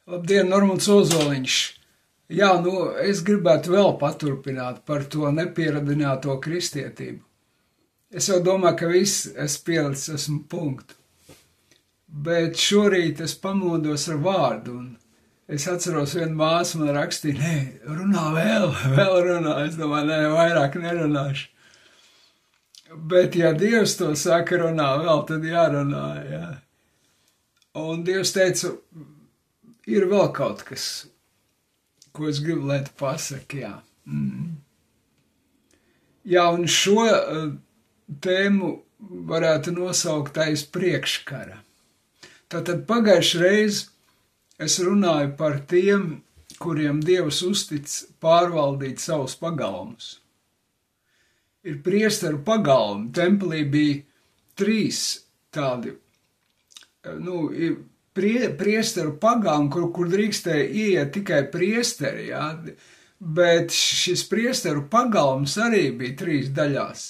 Labdien, Normons Ozoliņš. Jā, es gribētu vēl paturpināt par to nepieradināto kristietību. Es jau domāju, ka viss es pielicis esmu punktu. Bet šorīt es pamodos ar vārdu, un es atceros vienu māsu man rakstīja, nē, runā vēl runā. Es domāju, nē, vairāk nerunāšu. Bet ja Dievs to saka runā vēl, tad jārunā, jā. Un Dievs teica, ir vēl kaut kas, ko es gribu, lai tu pasaki, jā. Jā, un šo tēmu varētu nosaukt aiz priekškara. Tātad pagājušajā reizē es runāju par tiem, kuriem Dievs uztic pārvaldīt savus pagalmus. Ir priesteru pagalmi, templī bija 3 tādi, priesteru pagalmi, kur drīkstēja ieiet tikai priesteri, jā, bet šis priesteru pagalms arī bija 3 daļās.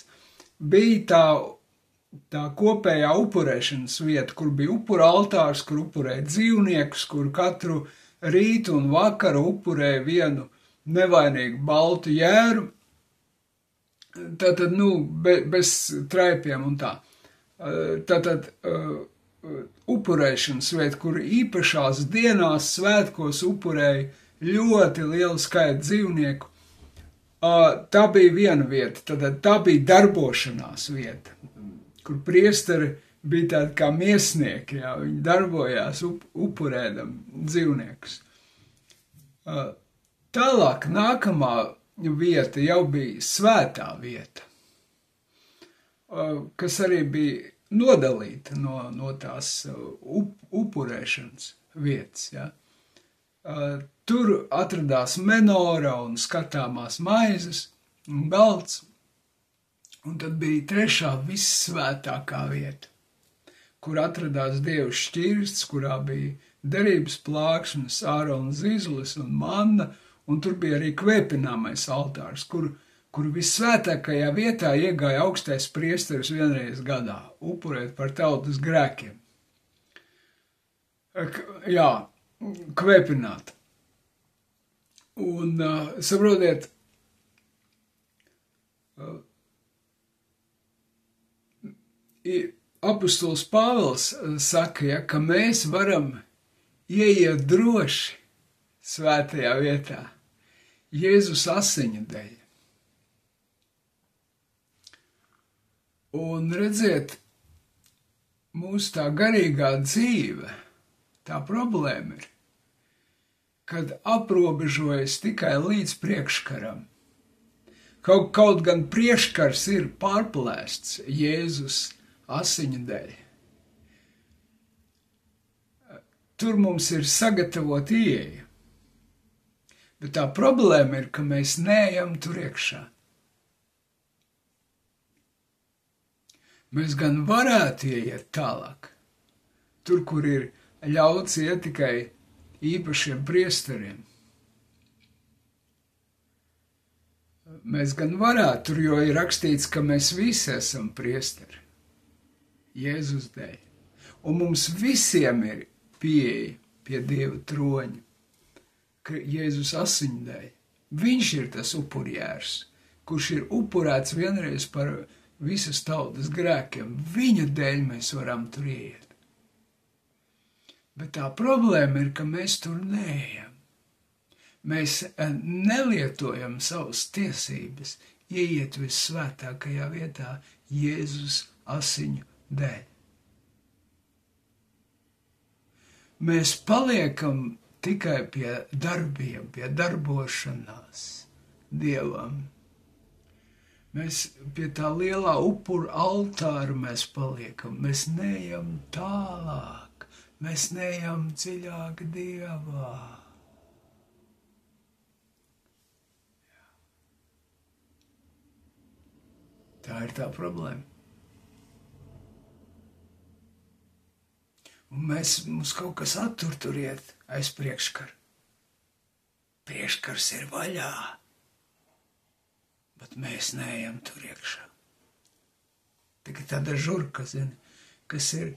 Bija tā kopējā upurēšanas vieta, kur bija upura altārs, kur upurēja dzīvniekus, kur katru rītu un vakaru upurēja vienu nevainīgu baltu jēru, tātad, bez traipiem un tā. Tātad upurēšanas vieta, kur īpašās dienās svētkos upurēja ļoti lielu skaitu dzīvnieku. Tā bija viena vieta, tātad tā bija darbošanās vieta, kur priesteri bija tādi kā miesnieki, jā, viņi darbojās upurēdam dzīvniekus. Tālāk nākamā vieta jau bija svētā vieta, kas arī bija nodalīta no tās upurēšanas vietas, jā. Tur atradās menora un skatāmās maizes un galds, un tad bija 3. vissvētākā vieta, kur atradās Dieva šķirsts, kurā bija derības plāksnes, Ārona zīzulis un manna, un tur bija arī kvēpināmais altārs, kur vissvētākajā vietā iegāja augstais priesteris vienreiz gadā, upurēt par tautas grēkiem. Jā, kvēpināt. Un, saprotiet, apostols Pāvils saka, ja, ka mēs varam ieiet droši svētajā vietā Jēzus asiņu dēļ. Un redziet, mūsu tā garīgā dzīve, tā problēma ir, kad aprobežojas tikai līdz priekškaram. Kaut gan priekškars ir pārplēsts Jēzus asiņu dēļ. Tur mums ir sagatavot ieeja. Bet tā problēma ir, ka mēs neejam tur iekšā. Mēs gan varētu ieiet tālāk, tur, kur ir ļauts iet tikai īpašiem priesteriem. Mēs gan varētu, tur jo ir rakstīts, ka mēs visi esam priesteri Jēzus dēļ. Un mums visiem ir pieeja pie Dieva troņa, ka Jēzus asiņu dēļ. Viņš ir tas upurjērs, kurš ir upurēts vienreiz par visas tautas grēkiem. Viņa dēļ mēs varam tur ieiet. Bet tā problēma ir, ka mēs tur neejam. Mēs nelietojam savas tiesības ieiet vissvētākajā vietā Jēzus asiņu dēļ. Mēs paliekam tikai pie darbiem, pie darbošanās Dievam. Mēs pie tā lielā upura altāra mēs paliekam, mēs neejam tālāk, mēs neejam dziļāk Dievā. Tā ir tā problēma. Un mums kaut kas attur tur iet aiz priekškara. Priekškars ir vaļā, bet mēs neejam tur iekšā. Tikai tāda žurka, zini, kas ir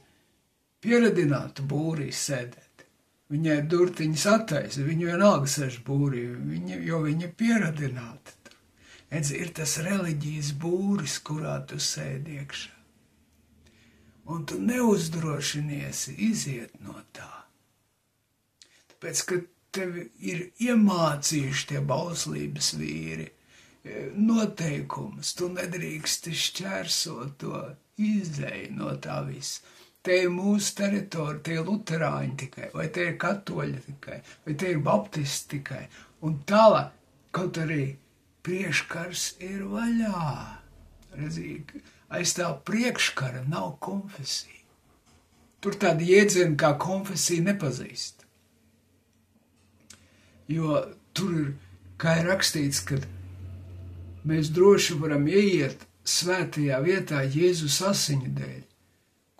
pieradināta būrī sēdēt. Viņai durtiņas attaisa, viņa vienalga sēž būrī, jo viņa pieradināta. Edzi, ir tas reliģijas būris, kurā tu sēdi iekšā. Un tu neuzdrošiniesi iziet no tā. Tāpēc, ka tevi ir iemācījuši tie bauslības vīri, noteikumus, tu nedrīksti šķērsot to izēju no tā visa. Te ir mūsu teritorija, te ir luterāņi tikai, vai te ir katoļi tikai, vai te ir baptisti tikai. Un tālāk, kaut arī priekškars ir vaļā. Redzīgi, aiz tā priekškara nav konfesija. Tur tāda jēdziena kā konfesija nepazīst. Jo tur ir, kā ir rakstīts, kad mēs droši varam ieiet svētajā vietā Jēzus asiņu dēļ,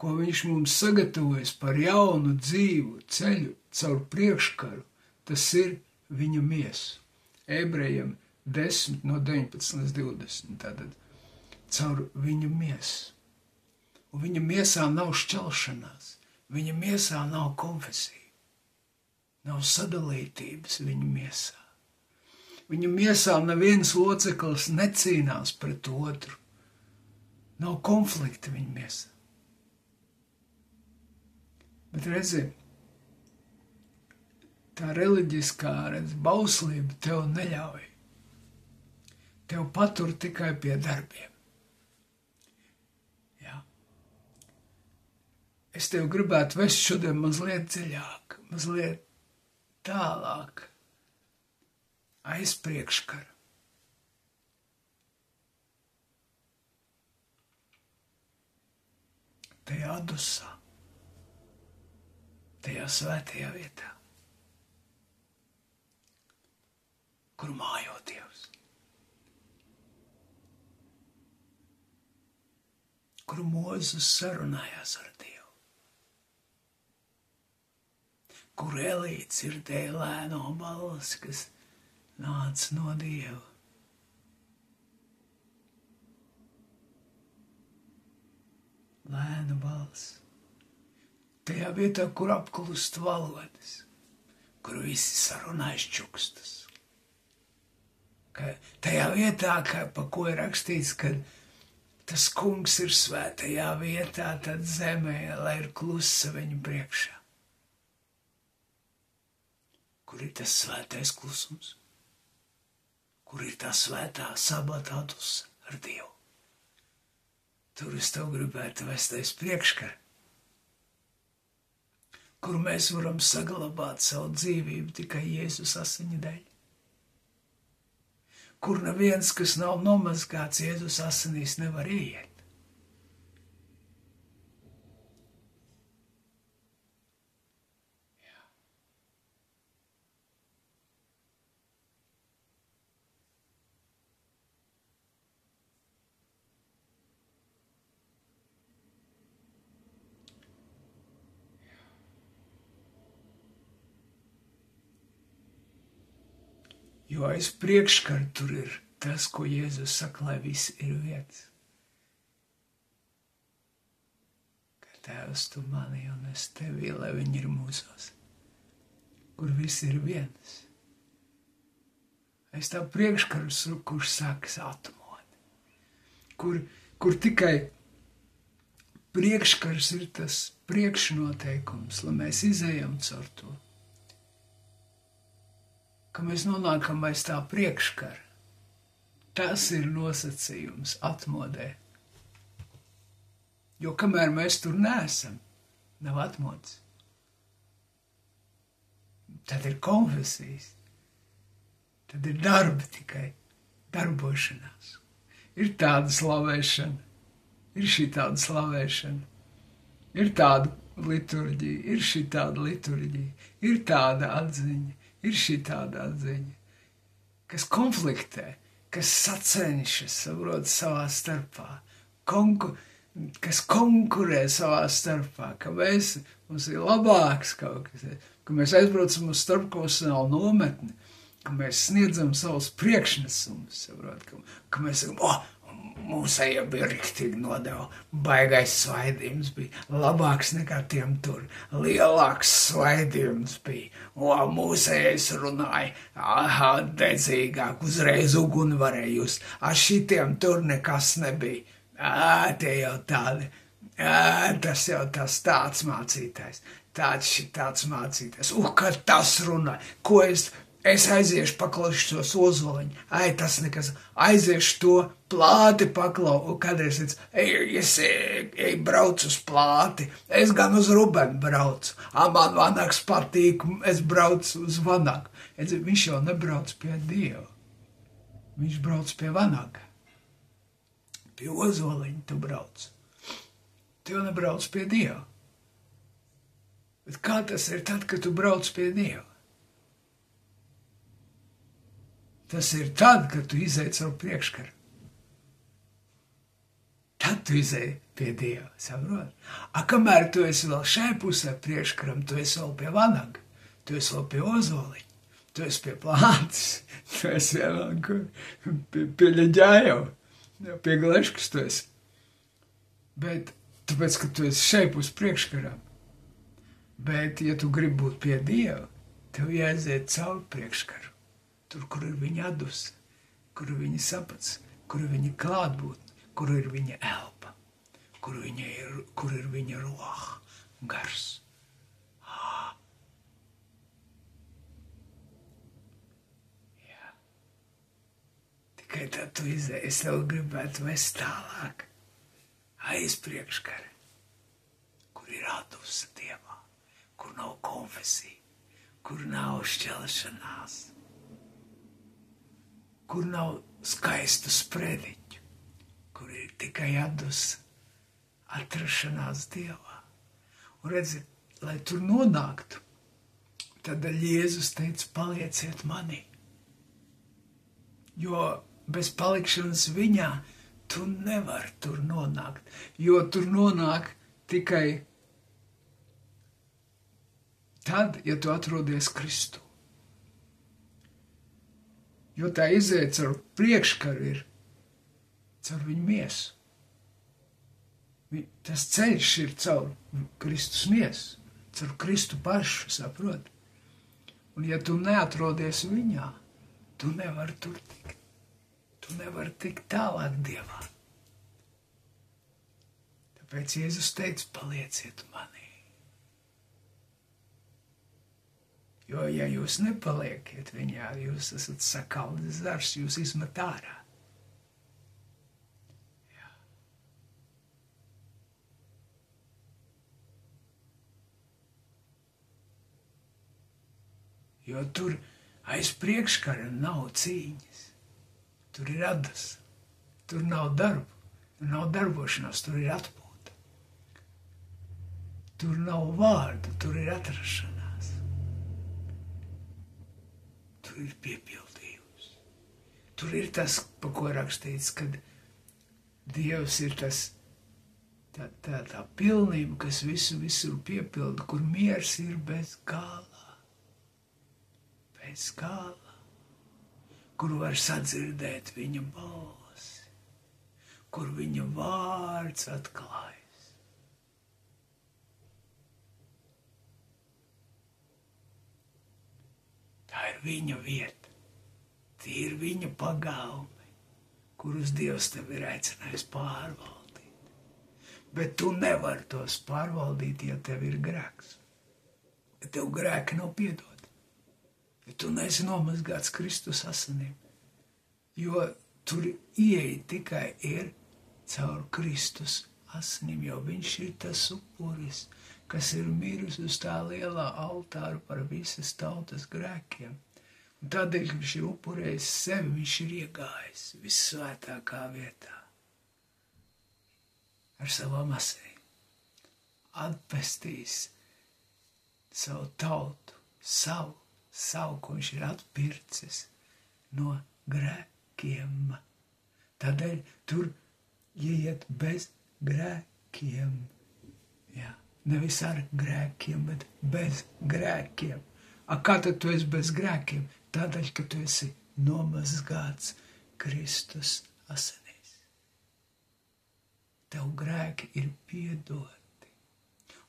ko viņš mums sagatavojas par jaunu dzīvu ceļu caur priekškaru, tas ir viņa miesa. Ebrejiem 10 no 19 līdz 20, tātad caur viņa miesu. Un viņa miesā nav šķelšanās, viņa miesā nav konfesija, nav sadalītības viņa miesā. Viņa miesā neviens loceklis necīnās pret otru, nav konflikta viņa miesā. Bet redzi, tā reliģiskā bauslība tev neļauj. Tev patur tikai pie darbiem. Jā. Es tev gribētu vest šodien mazliet dziļāk, mazliet tālāk, aiz priekškara. Tajā dusā. Tajā svētajā vietā, kur mājo Dievs, kur Mūzes sarunājās ar Dievu, kur Elija dzirdēja lēno balsi, kas nāca no Dieva. Lēna balsi. Tajā vietā, kur apklust valodas, kur visi sarunājas čukstas. Tajā vietā, pa ko ir rakstīts, ka tas kungs ir svētajā vietā, tad zemē, lai ir klusa viņa priekšā. Kur ir tas svētais klusums? Kur ir tā svētā sabatā dusa ar Dievu? Tur es tev gribētu vest aiz priekškara, kur mēs varam saglabāt savu dzīvību tikai Jēzus asiņu dēļ. Kur neviens, kas nav nomazgāts Jēzus asinīs, nevar ieiet. Jā. Jo aiz priekškara tur ir tas, ko Jēzus saka, lai viss ir viens. Ka Tēvs tu mani un es tevī, lai viņi ir mūsos, kur viss ir viens. Aiz tā priekškara, kurš sākas atmod, kur tikai priekškars ir tas priekšnoteikums, lai mēs izējam caur to. Ka mēs nonākam aiz tā priekškara. Tas ir nosacījums atmodē. Jo kamēr mēs tur neesam, nav atmods. Tad ir konfesijas. Tad ir darbi tikai, darbošanās. Ir tāda slavēšana, ir šī tāda slavēšana, ir tāda liturģija, ir šī tāda liturģija, ir tāda atziņa. Ir šī tāda atziņa, kas konfliktē, kas sacenšas, saprot, savā starpā, kas konkurē savā starpā, ka mums ir labāks kaut kas, ka mēs aizbraucam uz starpkonfesionālu nometni, ka mēs sniedzam savus priekšnesumus, saprot, ka mēs sakam, Mūsējie bija riktīgi nodeva. Baigais svaidījums bija. Labāks nekā tiem tur. Lielāks svaidījums bija. Mūsējais runāja. Aha, dedzīgāk. Uzreiz uguni varēja just. Šitiem tur nekas nebija. Tie jau tādi. Tas jau tas tāds mācītājs. Tāds mācītājs. Kad tas runāja. Ko es aiziešu paklausīšu tos Ozoliņu. Tas nekas. Aiziešu to plāti paklau. Kādreiz es braucu uz plāti. Es gan uz Rubenu braucu. Man Vanaks patīk. Es braucu uz Vanagu. Viņš jau nebrauc pie Dieva. Viņš brauc pie Vanaga. Pie Ozoliņa tu brauc. Tu jau nebrauc pie Dieva. Bet kā tas ir tad, kad tu brauc pie Dieva? Tas ir tad, kad tu izej caur priekškaru. Tad tu izej pie Dieva, saprot? Kamēr tu esi vēl šai pusē priekškaram, tu esi vēl pie Vanaga, tu esi vēl pie Ozoliņa, tu esi pie Plāntes, tu esi vēl pie Ļaģājau, pie Gleškas tu esi. Bet tāpēc, ka tu esi šai pusē priekškaram. Bet, ja tu gribi būt pie Dieva, tev jāaiziet cauri priekškaru. Tur, kur ir viņa adus, kur ir viņa sapats, kur ir viņa klātbūtne, kur ir viņa elpa, kur ir viņa roha, gars. Jā. Tikai tad tu izēji, es tev gribētu vest tālāk, aiz priekškari, kur ir adus Dievā, kur nav konfesija, kur nav šķelšanās, kur nav skaistu sprediķu, kur ir tikai adus atrašanās Dievā. Un redzi, lai tur nonāktu, tad Jēzus teica, palieciet manī. Jo bez palikšanas viņā tu nevari tur nonākt, jo tur nonāk tikai tad, ja tu atrodies Kristu. Jo tā iziet caur priekškaru ir caur viņu miesu. Tas ceļš ir caur Kristus miesu, caur Kristu pašu, saprot? Un ja tu neatrodies viņā, tu nevari tur tikt. Tu nevari tikt tālāk Dievā. Tāpēc Jēzus teica, palieciet manī. Jo, ja jūs nepaliekiet viņā, jūs esat sakaldis zars, jūs izmet ārā. Jā. Jo tur aiz priekškara nav cīņas. Tur ir adas. Tur nav darbu. Tur nav darbošanās, tur ir atpūta. Tur nav vārdu, tur ir atrašanās. Tur ir piepildījums. Tur ir tas, pa ko rakstīts, kad Dievs ir tas, tā pilnība, kas visur piepilda, kur miers ir bez gala. Bez gala. Kur var sadzirdēt viņa balsi. Kur viņa vārds atklājas. Tā ir viņa vieta, tie ir viņa pagalmi, kurus Dievs tev ir aicinājis pārvaldīt. Bet tu nevari tos pārvaldīt, ja tev ir grēks. Ja tev grēki nav piedoti. Ja tu neesi nomazgāts Kristus asinīm. Jo tur ieeja tikai ir caur Kristus asinīm, jo viņš ir tas upuris, kas ir miris uz tā lielā altāra par visas tautas grēkiem. Un tādēļ, ka viņš ir upurējis sevi, viņš ir iegājis vissvētākā vietā. Ar savām asīm. Atpestījis savu tautu, savu, ko viņš ir atpircis no grēkiem. Tādēļ tur ieiet bez grēkiem. Jā. Nevis ar grēkiem, bet bez grēkiem. Kā tad tu esi bez grēkiem? Tādēļ, ka tu esi nomazgāts Kristus asinīs. tev grēki ir piedoti.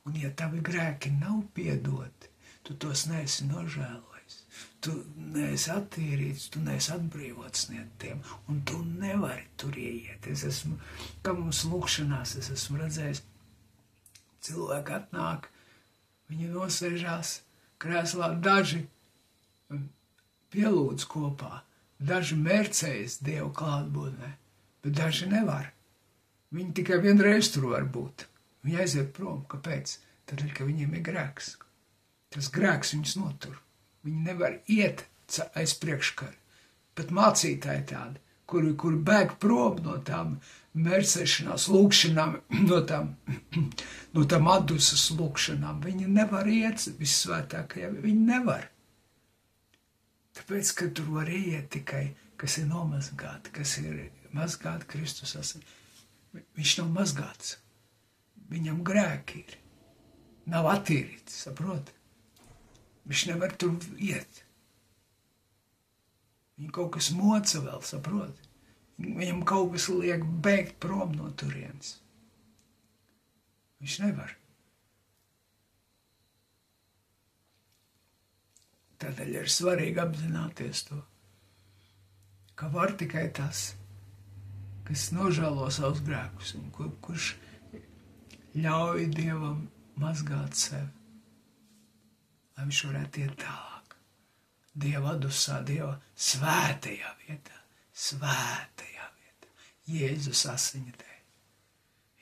Un ja tavi grēki nav piedoti, tu tos neesi nožēlojis, tu neesi attīrīts, tu neesi atbrīvots no tiem, un tu nevari tur ieiet. Kā mums lūkšanās, es esmu redzējis, cilvēki atnāk, viņi nosēžās krēslā, daži pielūdz kopā, daži mērcējas Dievu klātbūtnē, bet daži nevar. Viņi tikai vienreiz tur var būt. Viņi aiziet prom. Kāpēc? Tad, ka viņiem ir grēks. Tas grēks viņus notur. Viņi nevar iet aiz priekškara. Bet mācītāji tādi, kuri bēg prom no tām mērcēšanās, lūkšanām, no tām atdusas lūkšanām, viņi nevar iet vissvētākajā. Viņi nevar. Tāpēc, ka tur var iet tikai, kas ir nomazgāti, kas ir mazgāti Kristus asins. Viņš nav mazgāts. Viņam grēki ir. Nav attīrīts, saproti? Viņš nevar tur iet. Viņam kaut kas moca vēl, saproti? Viņam kaut kas liek bēgt prom no turienes. Viņš nevar. Tādēļ ir svarīgi apzināties to, ka var tikai tas, kas nožēlo savus grēkus un kurš ļauj Dievam mazgāt sevi, lai viņš varētu iet tālāk. Dieva adusā, Dieva svētajā vietā, Jēzus asiņa dēļ.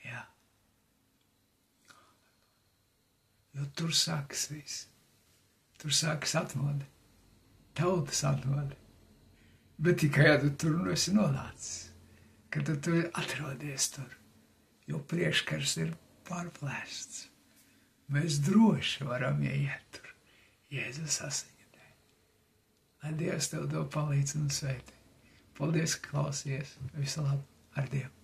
Jā. Jo tur sākas viss. Tur sākas atmoda, tautas atmoda. Bet tikai, ja tu tur nu esi nonācis, kad tu atrodies tur, jo priekškars ir pārplēsts. Mēs droši varam ieiet tur, Jēzus asiņa dēļ. Lai Dievs tev to palīdz un sveitī. Paldies, ka klausies. Visu labu ar Dievu.